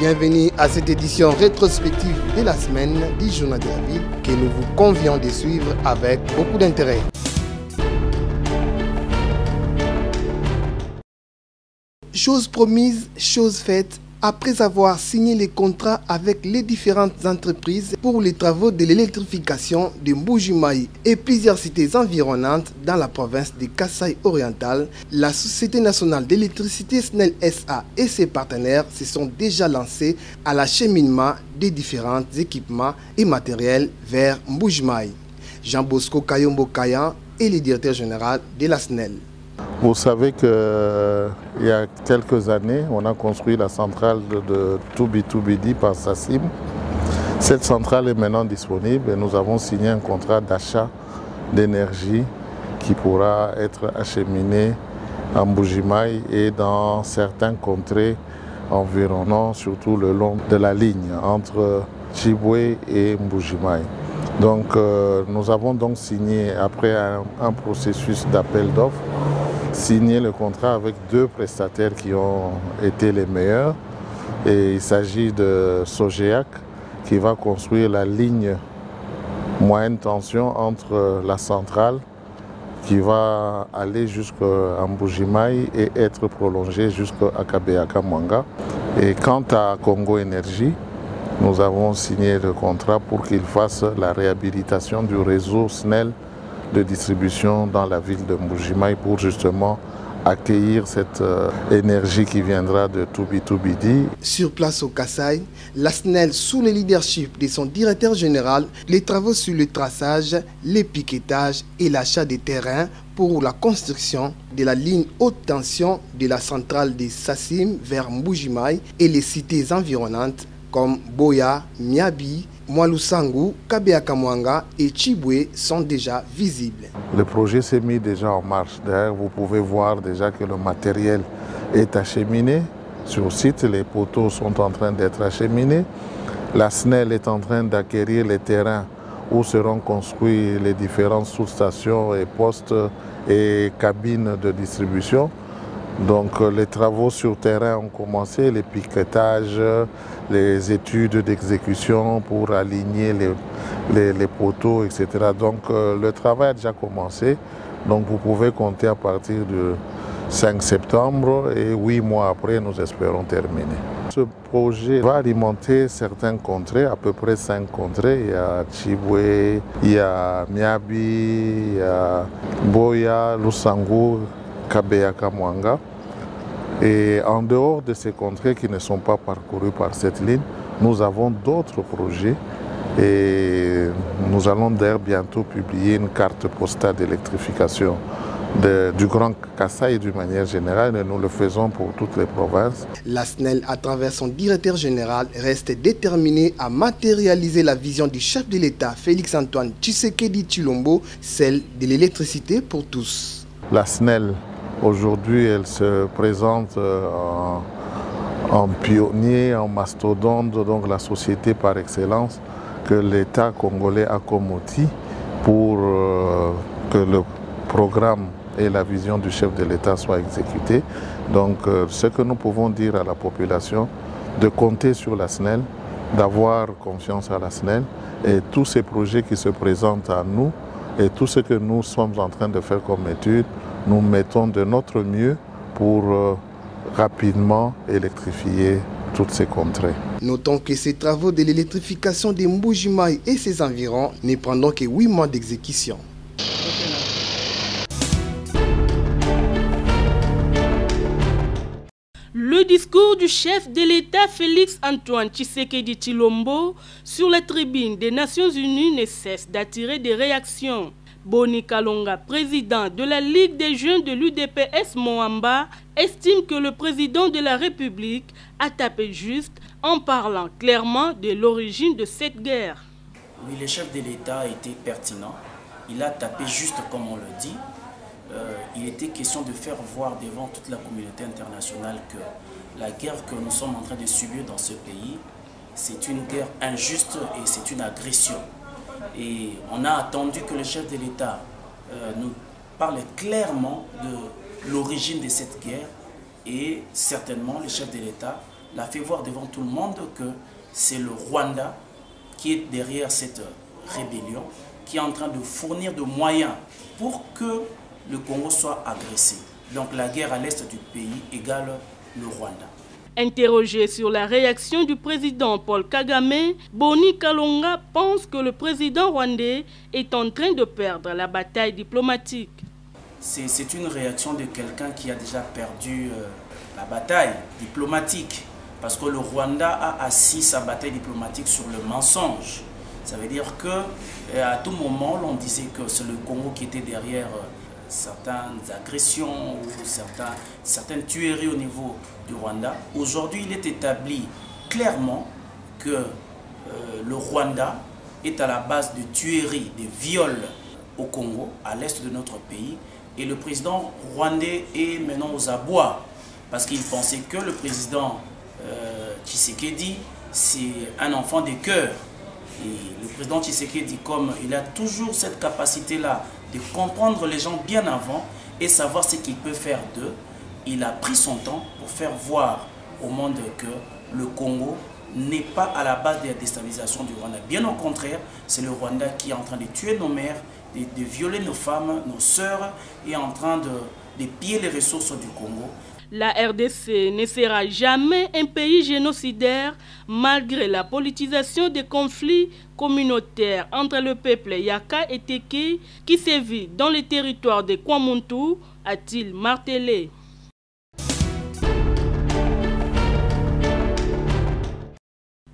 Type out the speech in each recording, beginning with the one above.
Bienvenue à cette édition rétrospective de la semaine du Journal de la Ville que nous vous convions de suivre avec beaucoup d'intérêt. Chose promise, chose faite. Après avoir signé les contrats avec les différentes entreprises pour les travaux de l'électrification de Mbuji-Mayi et plusieurs cités environnantes dans la province de Kasaï oriental, la Société nationale d'électricité SNEL SA et ses partenaires se sont déjà lancés à l'acheminement des différents équipements et matériels vers Mbuji-Mayi. Jean-Bosco Kayombo Kayan est le directeur général de la SNEL. Vous savez qu'il y a quelques années, on a construit la centrale de Toubi-Toubidi par Sassim. Cette centrale est maintenant disponible et nous avons signé un contrat d'achat d'énergie qui pourra être acheminé à Mbuji-Mayi et dans certains contrées environnants, surtout le long de la ligne entre Chibwe et Mbuji-Mayi. Donc nous avons donc signé, après un processus d'appel d'offres, signé le contrat avec deux prestataires qui ont été les meilleurs. Et il s'agit de Sogéac qui va construire la ligne moyenne tension entre la centrale qui va aller jusqu'à Mbuji-Mayi et être prolongée jusqu'à Kabeaka-Mwanga. Et quant à Congo Énergie, nous avons signé le contrat pour qu'il fasse la réhabilitation du réseau SNEL de distribution dans la ville de Mbuji-Mayi pour justement accueillir cette énergie qui viendra de Toubi-Toubidi. Sur place au Kasaï, la SNEL, sous le leadership de son directeur général, les travaux sur le traçage, l'épiquetage et l'achat des terrains pour la construction de la ligne haute tension de la centrale de Sassim vers Mbuji-Mayi et les cités environnantes comme Boya, Miabi, Mwalusangu, Kabeaka-Mwanga et Chibwe sont déjà visibles. Le projet s'est mis déjà en marche. D'ailleurs, vous pouvez voir déjà que le matériel est acheminé. Sur site, les poteaux sont en train d'être acheminés. La SNEL est en train d'acquérir les terrains où seront construits les différentes sous-stations et postes et cabines de distribution. Donc les travaux sur terrain ont commencé, les piquetages, les études d'exécution pour aligner les poteaux, etc. Donc le travail a déjà commencé. Donc vous pouvez compter à partir du 5 septembre et 8 mois après, nous espérons terminer. Ce projet va alimenter certains contrées, à peu près 5 contrées. Il y a Chibwe, il y a Miabi, il y a Boya, Lusangu, Kabeaka-Mwanga. Et en dehors de ces contrées qui ne sont pas parcourues par cette ligne, nous avons d'autres projets et nous allons d'ailleurs bientôt publier une carte postale d'électrification du Grand Kasaï d'une manière générale et nous le faisons pour toutes les provinces. La SNEL, à travers son directeur général, reste déterminée à matérialiser la vision du chef de l'État, Félix-Antoine Tshisekedi Tshilombo, celle de l'électricité pour tous. La SNEL, aujourd'hui, elle se présente en pionnier, en mastodonte, donc la société par excellence que l'État congolais a comme outil pour que le programme et la vision du chef de l'État soient exécutés. Donc ce que nous pouvons dire à la population, de compter sur la SNEL, d'avoir confiance à la SNEL et tous ces projets qui se présentent à nous et tout ce que nous sommes en train de faire comme étude, nous mettons de notre mieux pour rapidement électrifier toutes ces contrées. Notons que ces travaux de l'électrification de Mbuji-Mayi et ses environs ne prendront que 8 mois d'exécution. Le discours du chef de l'État Félix-Antoine Tshisekedi Tshilombo sur la tribune des Nations Unies ne cesse d'attirer des réactions. Boni Kalonga, président de la Ligue des jeunes de l'UDPS Moamba, estime que le président de la République a tapé juste en parlant clairement de l'origine de cette guerre. Oui, le chef de l'État a été pertinent. Il a tapé juste comme on le dit. Il était question de faire voir devant toute la communauté internationale que la guerre que nous sommes en train de subir dans ce pays, c'est une guerre injuste et c'est une agression. Et on a attendu que le chef de l'État nous parle clairement de l'origine de cette guerre et certainement le chef de l'État l'a fait voir devant tout le monde que c'est le Rwanda qui est derrière cette rébellion, qui est en train de fournir de moyens pour que le Congo soit agressé. Donc la guerre à l'est du pays égale le Rwanda. Interrogé sur la réaction du président Paul Kagame, Boni Kalonga pense que le président rwandais est en train de perdre la bataille diplomatique. C'est une réaction de quelqu'un qui a déjà perdu la bataille diplomatique. Parce que le Rwanda a assis sa bataille diplomatique sur le mensonge. Ça veut dire qu'à tout moment, l'on disait que c'est le Congo qui était derrière certaines agressions ou certaines tueries au niveau du Rwanda. Aujourd'hui, il est établi clairement que le Rwanda est à la base de tueries, de viols au Congo, à l'est de notre pays. Et le président rwandais est maintenant aux abois parce qu'il pensait que le président Tshisekedi, c'est un enfant de cœur. Et le président Tshisekedi, comme il a toujours cette capacité-là de comprendre les gens bien avant et savoir ce qu'il peut faire d'eux, il a pris son temps pour faire voir au monde que le Congo n'est pas à la base de la déstabilisation du Rwanda. Bien au contraire, c'est le Rwanda qui est en train de tuer nos mères, de violer nos femmes, nos sœurs, et en train de piller les ressources du Congo. La RDC ne sera jamais un pays génocidaire malgré la politisation des conflits communautaires entre le peuple Yaka et Teke qui sévit dans les territoires de Kwamuntu, a-t-il martelé.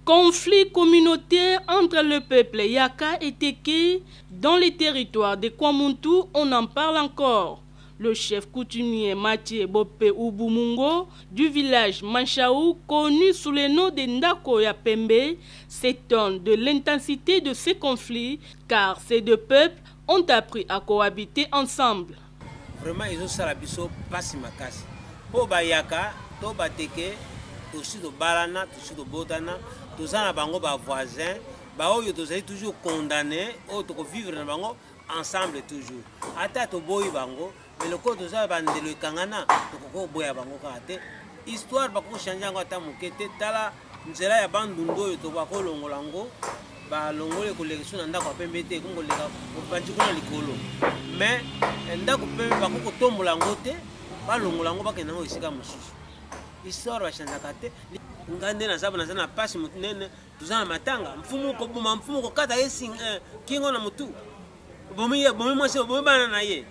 Conflit communautaire entre le peuple Yaka et Teke dans les territoires de Kwamuntu, on en parle encore. Le chef coutumier Mathieu Bope Ubumungo du village Manchaou, connu sous le nom de Ndako Yapembe, s'étonne de l'intensité de ces conflits car ces deux peuples ont appris à cohabiter ensemble. Vraiment, ils ont salabiso pasi makasi. Po bayaka, to bateke, to si do balana, to si do botana, to zana bango ba voisin, ba oyo to zali toujours condamné, o to vivre na bango ensemble toujours. Ata to boyi bango. Mais le code de bandelo kangana to boya bango kate histoire ba ko changer ngo ata mukete tala nzela ya bandundo yo to ba ko longolango ba longole ko lekiso na ndako pembete ko ngoleka ko panji ko na likolo mais ndako pembe ba ko tombola ngote ba longolango ba kenango isika mususu histoire ba changer kate ngande na sabu na sana pasi mutnene tuzana matanga mfumu ko buma mfumu ko kata yesi kingo na mutu bomi mo se bomi bana na ye.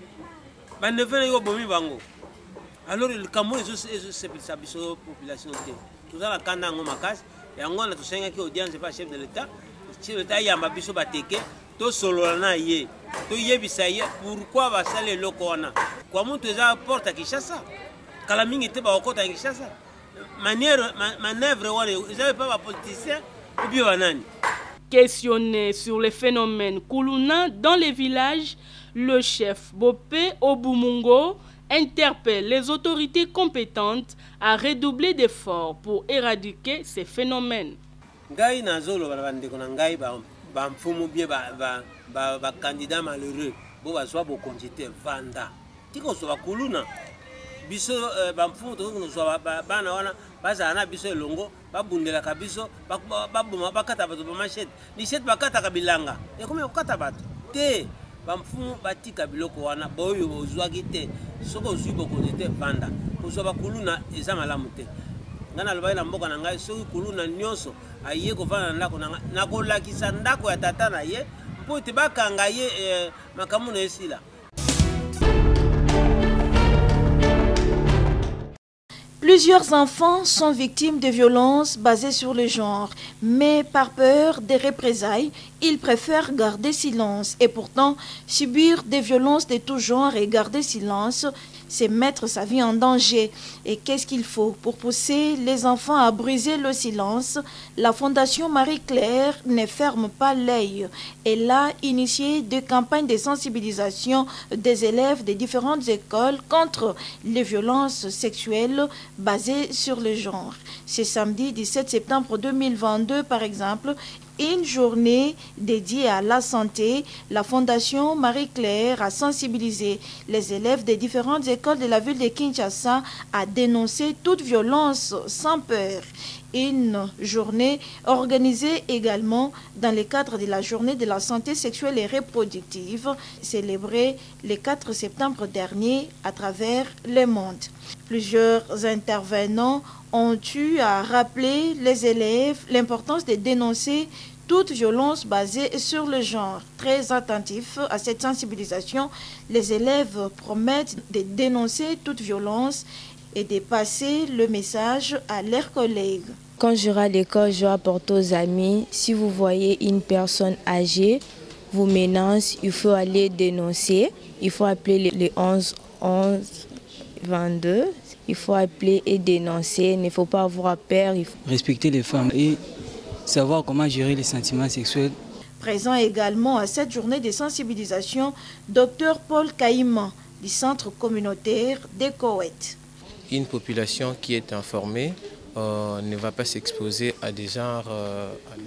Alors le Cameroun c'est la population. Tout ça la kanda ngo makasi yango na tusenga ki audience pas chef de l'état. Chef de l'état ya mabiso bateke to solo na ye. To yebisa ye pourquoi va sale lokona. Kwa muntu eza porte à Kinshasa. Kala mingi te ba okota Kinshasa. Manœuvre wana ils pas politicien ou bien banani. Questionné sur les phénomènes Kuluna dans les villages, le chef Bopé Obumungo interpelle les autorités compétentes à redoubler d'efforts pour éradiquer ces phénomènes. Ngai nazolo bandeko na ngai ba mfumu bien ba candidat malheureux bo ba soit bo conjité vanda tiko so ba Kuluna biso ba mfumu to no so bana wana bazana biso elongo babundela kabiso babuma bakata bato ba machette ni set bakata kabilanga e comme okata bato te bamfumu batika biloko wana boyo ozwaki te soko zwi bokonzi te vanda kozwa bakuluna eza malamu te ngana lobai na mboka na ngai soki kuluna nyonso aye kovanda na ndako na kolakisa ndako ya tata na ye mpo ete bakanga ye makamu na esila. Plusieurs enfants sont victimes de violences basées sur le genre, mais par peur des représailles, ils préfèrent garder silence. Et pourtant, subir des violences de tout genre et garder silence, c'est mettre sa vie en danger. Et qu'est-ce qu'il faut pour pousser les enfants à briser le silence? La Fondation Marie-Claire ne ferme pas l'œil. Elle a initié des campagnes de sensibilisation des élèves des différentes écoles contre les violences sexuelles basées sur le genre. Ce samedi 17 septembre 2022, par exemple, une journée dédiée à la santé, la Fondation Marie-Claire a sensibilisé les élèves des différentes écoles de la ville de Kinshasa à dénoncer toute violence sans peur. Une journée organisée également dans le cadre de la journée de la santé sexuelle et reproductive, célébrée le 4 septembre dernier à travers le monde. Plusieurs intervenants ont eu à rappeler les élèves l'importance de dénoncer toute violence basée sur le genre. Très attentifs à cette sensibilisation, les élèves promettent de dénoncer toute violence et de passer le message à leurs collègues. Quand je serai à l'école, je vais apporter aux amis. Si vous voyez une personne âgée vous menace, il faut aller dénoncer. Il faut appeler les 11 22. Il faut appeler et dénoncer. Il ne faut pas avoir peur. Il faut respecter les femmes et savoir comment gérer les sentiments sexuels. Présent également à cette journée de sensibilisation, Dr Paul Caïman du centre communautaire des Koweït. Une population qui est informée ne va pas s'exposer à des genres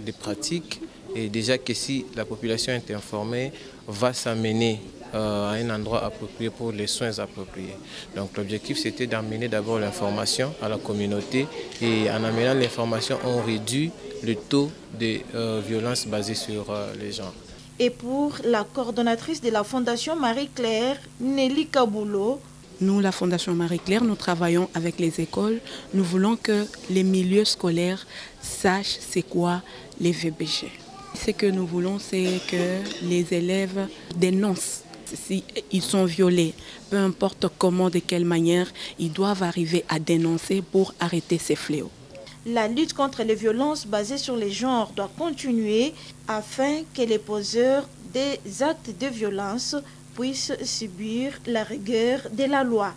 de pratiques, et déjà que si la population est informée, va s'amener à un endroit approprié pour les soins appropriés. Donc l'objectif c'était d'amener d'abord l'information à la communauté, et en amenant l'information on réduit le taux de violence basée sur les genres. Et pour la coordonnatrice de la Fondation Marie-Claire, Nelly Kaboulo, nous, la Fondation Marie-Claire, nous travaillons avec les écoles. Nous voulons que les milieux scolaires sachent c'est quoi les VBG. Ce que nous voulons, c'est que les élèves dénoncent s'ils sont violés. Peu importe comment, de quelle manière, ils doivent arriver à dénoncer pour arrêter ces fléaux. La lutte contre les violences basées sur les genres doit continuer afin que les poseurs des actes de violence puissent subir la rigueur de la loi.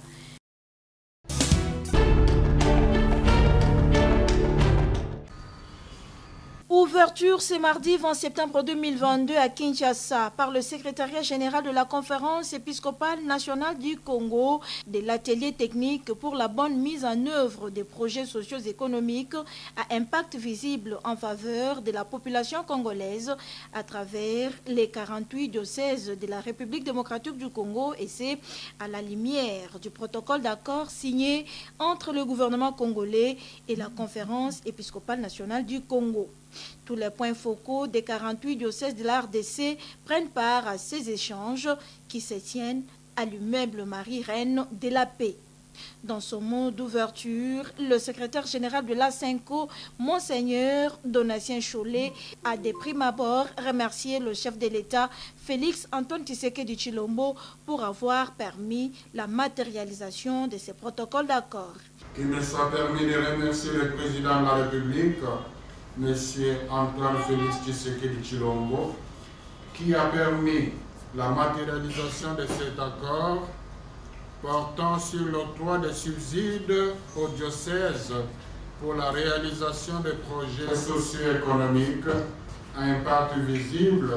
Ouverture ce mardi 20 septembre 2022 à Kinshasa par le secrétariat général de la Conférence épiscopale nationale du Congo de l'atelier technique pour la bonne mise en œuvre des projets socio-économiques à impact visible en faveur de la population congolaise à travers les 48 diocèses de la République démocratique du Congo, et c'est à la lumière du protocole d'accord signé entre le gouvernement congolais et la Conférence épiscopale nationale du Congo. Tous les points focaux des 48 diocèses de la RDC prennent part à ces échanges qui se tiennent à l'immeuble Marie-Reine de la Paix. Dans son mot d'ouverture, le secrétaire général de l'ASENCO, Monseigneur Donatien Cholet, a de prime abord remercié le chef de l'État, Félix Antoine Tshisekedi Tshilombo, pour avoir permis la matérialisation de ces protocoles d'accord. Il me soit permis de remercier le président de la République, M. Antoine Félix Tshisekedi Tshilombo, qui a permis la matérialisation de cet accord portant sur l'octroi des subsides aux diocèses pour la réalisation des projets socio-économiques à impact visible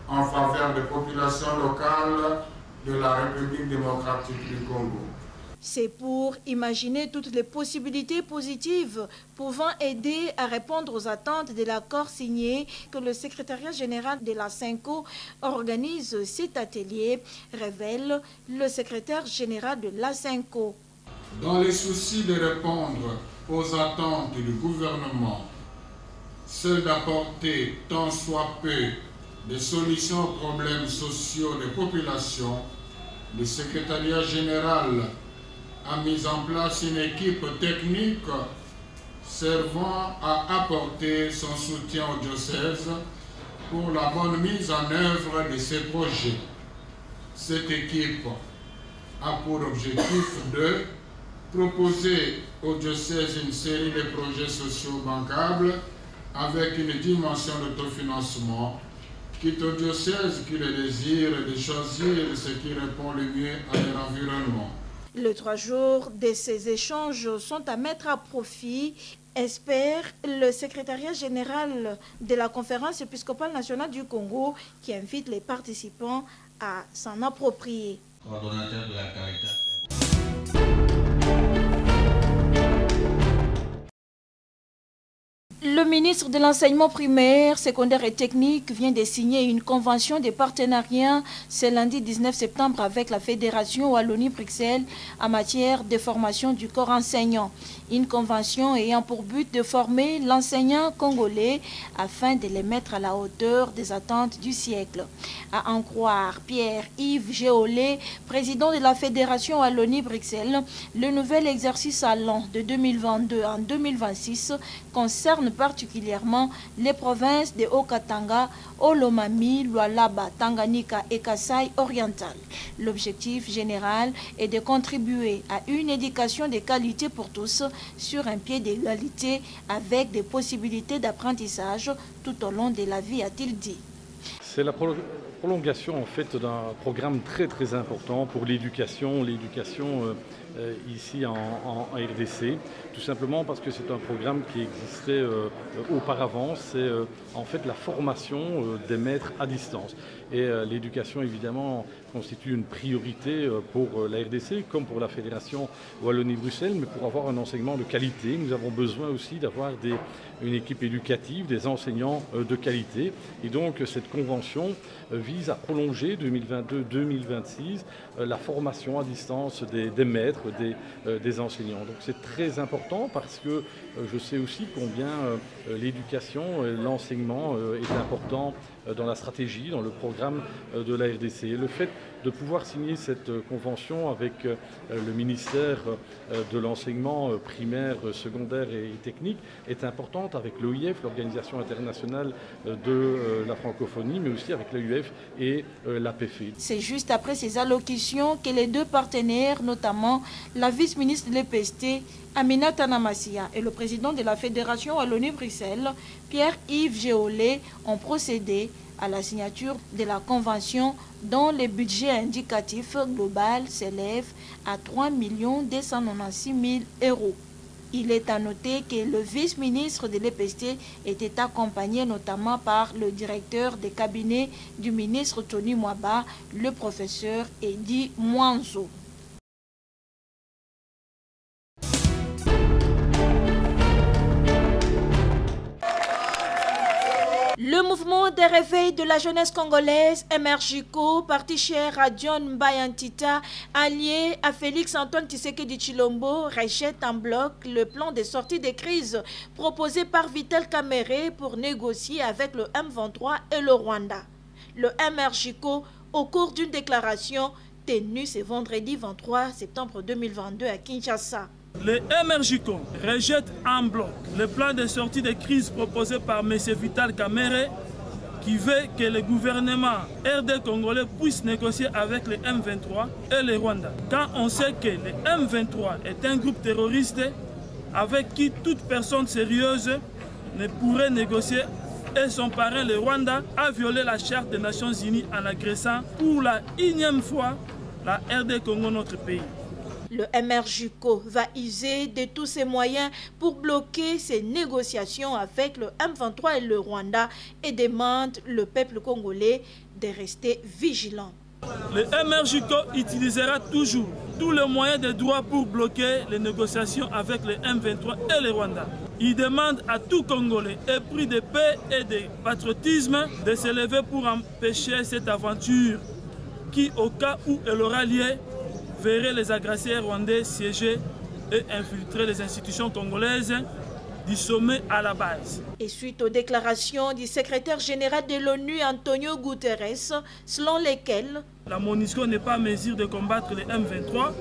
en faveur des populations locales de la République démocratique du Congo. C'est pour imaginer toutes les possibilités positives pouvant aider à répondre aux attentes de l'accord signé que le secrétariat général de la SENCO organise cet atelier, révèle le secrétaire général de la SENCO. Dans le souci de répondre aux attentes du gouvernement, celle d'apporter tant soit peu des solutions aux problèmes sociaux des populations, le secrétariat général a mis en place une équipe technique servant à apporter son soutien au diocèse pour la bonne mise en œuvre de ces projets. Cette équipe a pour objectif de proposer au diocèse une série de projets sociaux bancables avec une dimension d'autofinancement, quitte au diocèse qui le désire de choisir ce qui répond le mieux à leur environnement. Les 3 jours de ces échanges sont à mettre à profit, espère le secrétariat général de la Conférence épiscopale nationale du Congo, qui invite les participants à s'en approprier. Coordonnateur de la Caritas. Le ministre de l'Enseignement primaire, secondaire et technique vient de signer une convention de partenariat ce lundi 19 septembre avec la Fédération Wallonie-Bruxelles en matière de formation du corps enseignant. Une convention ayant pour but de former l'enseignant congolais afin de les mettre à la hauteur des attentes du siècle. À en croire Pierre-Yves Géolé, président de la Fédération Wallonie-Bruxelles, le nouvel exercice allant de 2022 en 2026 concerne particulièrement les provinces de Haut-Katanga, Olomami, Lualaba, Tanganyika et Kasaï oriental. L'objectif général est de contribuer à une éducation de qualité pour tous sur un pied d'égalité avec des possibilités d'apprentissage tout au long de la vie, a-t-il dit. C'est la prolongation en fait d'un programme très important pour l'éducation ici en RDC, tout simplement parce que c'est un programme qui existait auparavant, c'est en fait la formation des maîtres à distance. Et l'éducation évidemment constitue une priorité pour la RDC comme pour la Fédération Wallonie-Bruxelles, mais pour avoir un enseignement de qualité, nous avons besoin aussi d'avoir une équipe éducative, des enseignants de qualité. Et donc cette convention vise à prolonger 2022-2026 la formation à distance des maîtres, des enseignants. Donc c'est très important parce que je sais aussi combien l'éducation, l'enseignement est important dans la stratégie, dans le programme de la RDC. Et le fait de pouvoir signer cette convention avec le ministère de l'enseignement primaire, secondaire et technique est importante avec l'OIF, l'Organisation internationale de la francophonie, mais aussi avec l'AUF et l'APF. C'est juste après ces allocutions que les deux partenaires, notamment la vice-ministre de l'EPST, Aminata Namasia, et le président de la Fédération Wallonie-Bruxelles, Pierre-Yves Géolé, ont procédé à la signature de la convention dont le budget indicatif global s'élève à 3 296 000 €. Il est à noter que le vice-ministre de l'EPST était accompagné notamment par le directeur des cabinets du ministre Tony Mwaba, le professeur Eddy Mwanzo. Le mouvement des réveils de la jeunesse congolaise, MRJCO, parti cher à John Bayantita, allié à Félix-Antoine Tshisekedi Tshilombo, rejette en bloc le plan de sortie de crise proposé par Vital Kamerhe pour négocier avec le M23 et le Rwanda. Le MRJCO, au cours d'une déclaration tenue ce vendredi 23 septembre 2022 à Kinshasa. Le MRJCO rejette en bloc le plan de sortie de crise proposé par M. Vital Kamerhe qui veut que le gouvernement RD congolais puisse négocier avec le M23 et le Rwanda. Quand on sait que le M23 est un groupe terroriste avec qui toute personne sérieuse ne pourrait négocier et son parrain, le Rwanda, a violé la charte des Nations Unies en agressant pour la énième fois la RD Congo, notre pays. Le MRJCO va user de tous ses moyens pour bloquer ces négociations avec le M23 et le Rwanda et demande le peuple congolais de rester vigilant. Le MRJCO utilisera toujours tous les moyens de droit pour bloquer les négociations avec le M23 et le Rwanda. Il demande à tout Congolais épris de paix et de patriotisme de se lever pour empêcher cette aventure qui, au cas où elle aura lieu, verrait les agresseurs rwandais siéger et infiltrer les institutions congolaises du sommet à la base. Et suite aux déclarations du secrétaire général de l'ONU, Antonio Guterres, selon lesquelles la MONUSCO n'est pas en mesure de combattre les M23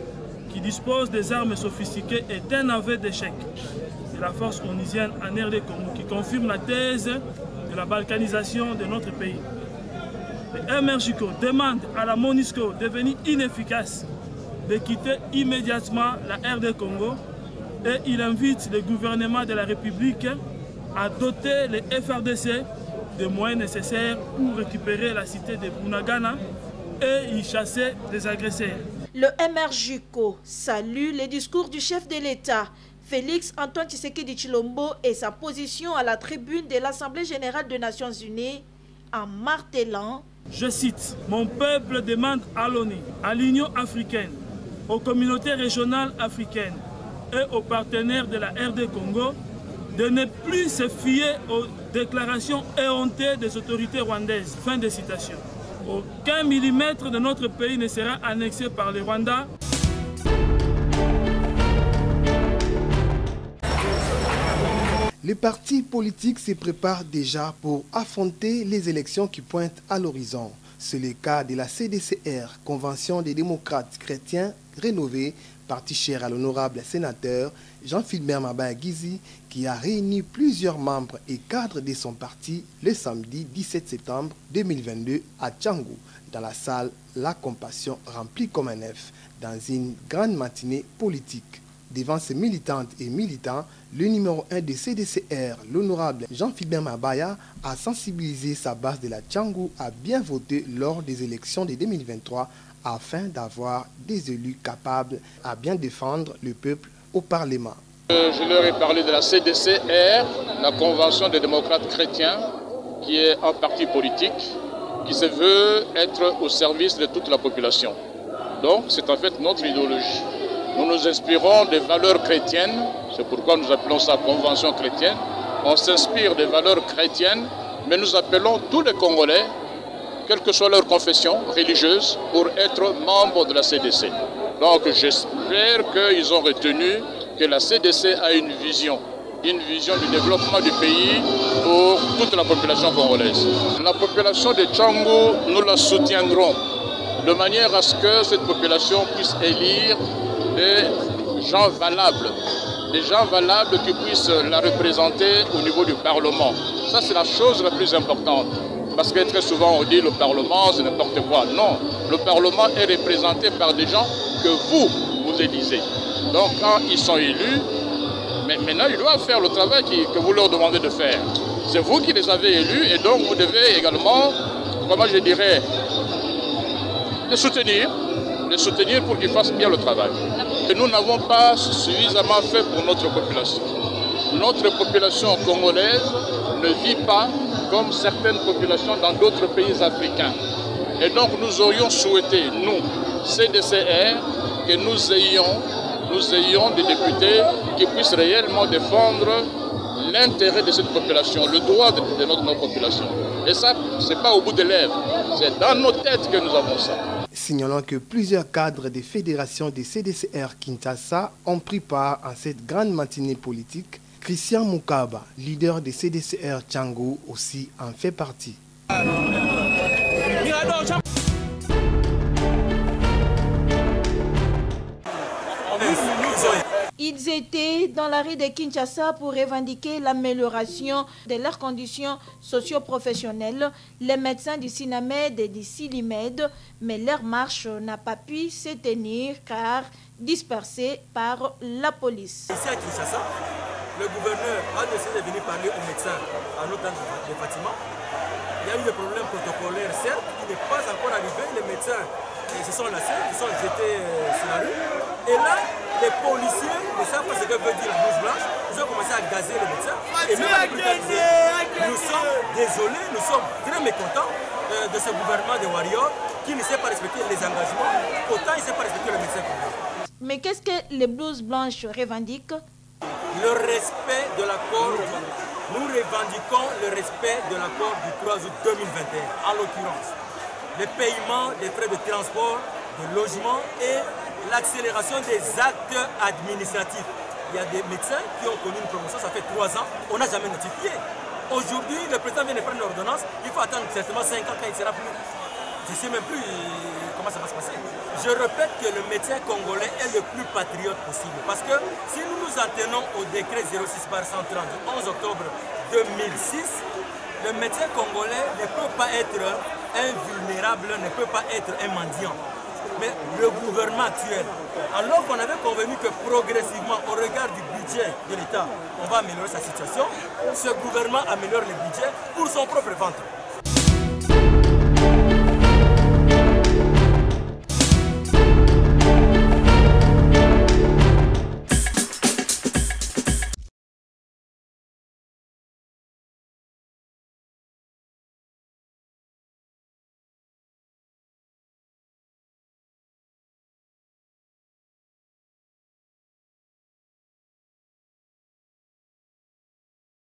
qui disposent des armes sophistiquées est un aveu d'échec. C'est la force onusienne en RD Congo qui confirme la thèse de la balkanisation de notre pays. Le MRJCO demande à la MONUSCO de devenir inefficace, de quitter immédiatement la RD Congo et il invite le gouvernement de la République à doter les FRDC des moyens nécessaires pour récupérer la cité de Bunagana et y chasser les agresseurs. Le MRJCO salue les discours du chef de l'État, Félix-Antoine Tshisekedi Tshilombo, et sa position à la tribune de l'Assemblée générale des Nations unies en martelant, je cite, « Mon peuple demande à l'ONU, à l'Union africaine, aux communautés régionales africaines et aux partenaires de la RD Congo de ne plus se fier aux déclarations éhontées des autorités rwandaises. Fin de citation. Aucun millimètre de notre pays ne sera annexé par le Rwanda. Les partis politiques se préparent déjà pour affronter les élections qui pointent à l'horizon. C'est le cas de la CDCR, Convention des démocrates chrétiens rénovée, parti cher à l'honorable sénateur Jean-Philbert Mabaya-Gizi, qui a réuni plusieurs membres et cadres de son parti le samedi 17 septembre 2022 à Tchangou, dans la salle La Compassion remplie comme un œuf, dans une grande matinée politique. Devant ses militantes et militants, le numéro 1 de CDCR, l'honorable Jean-Philbert Mabaya, a sensibilisé sa base de la Tchangou à bien voter lors des élections de 2023 afin d'avoir des élus capables à bien défendre le peuple au Parlement. Je leur ai parlé de la CDCR, la Convention des démocrates chrétiens, qui est un parti politique qui se veut être au service de toute la population. Donc c'est en fait notre idéologie. Nous nous inspirons des valeurs chrétiennes, c'est pourquoi nous appelons ça Convention chrétienne. On s'inspire des valeurs chrétiennes, mais nous appelons tous les Congolais, quelle que soit leur confession religieuse, pour être membres de la CDC. Donc j'espère qu'ils ont retenu que la CDC a une vision du développement du pays pour toute la population congolaise. La population de Tchangou, nous la soutiendrons de manière à ce que cette population puisse élire des gens valables qui puissent la représenter au niveau du Parlement. Ça, c'est la chose la plus importante. Parce que très souvent, on dit le Parlement, c'est n'importe quoi. Non, le Parlement est représenté par des gens que vous élisez. Donc, quand ils sont élus, mais maintenant, ils doivent faire le travail que vous leur demandez de faire. C'est vous qui les avez élus et donc vous devez également, comment je dirais, les soutenir pour qu'ils fassent bien le travail. Et nous n'avons pas suffisamment fait pour notre population. Notre population congolaise ne vit pas comme certaines populations dans d'autres pays africains. Et donc nous aurions souhaité, nous, CDCR, que nous ayons des députés qui puissent réellement défendre l'intérêt de cette population, le droit de notre population. Et ça, ce n'est pas au bout des lèvres, c'est dans nos têtes que nous avons ça. Signalons que plusieurs cadres des fédérations des CDCR Kinshasa ont pris part à cette grande matinée politique. Christian Moukaba, leader des CDCR Tchangou, aussi en fait partie. Ils étaient dans la rue de Kinshasa pour revendiquer l'amélioration de leurs conditions socio-professionnelles. Les médecins du SINAMED et du SILIMED, mais leur marche n'a pas pu se tenir car dispersée par la police. Ici à Kinshasa, le gouverneur a décidé de venir parler aux médecins à notre de Fatima. Il y a eu des problèmes protocolaires, certes, il n'est pas encore arrivé. Les médecins se sont lassés, ils sont jetés sur la rue. Et là, les policiers ne savent pas ce que veut dire la blouse blanche. Ils ont commencé à gazer les médecins. Et même à nous sommes désolés, nous sommes très mécontents de ce gouvernement de Warriors qui ne sait pas respecter les engagements, autant il ne sait pas respecter le médecin. Mais qu'est-ce que les blouses blanches revendiquent? Le respect de l'accord. Nous revendiquons le respect de l'accord du 3 août 2021, en l'occurrence. Le paiement des frais de transport, de logement et l'accélération des actes administratifs. Il y a des médecins qui ont connu une promotion, ça fait 3 ans, on n'a jamais notifié. Aujourd'hui, le président vient de prendre une ordonnance, il faut attendre certainement 5 ans quand il sera plus. Je ne sais même plus comment ça va se passer. Je répète que le médecin congolais est le plus patriote possible. Parce que si nous nous en tenons au décret 06/130 du 11 octobre 2006, le médecin congolais ne peut pas être invulnérable, ne peut pas être un mendiant. Mais le gouvernement actuel, alors qu'on avait convenu que progressivement, au regard du budget de l'État, on va améliorer sa situation, ce gouvernement améliore le budget pour son propre ventre.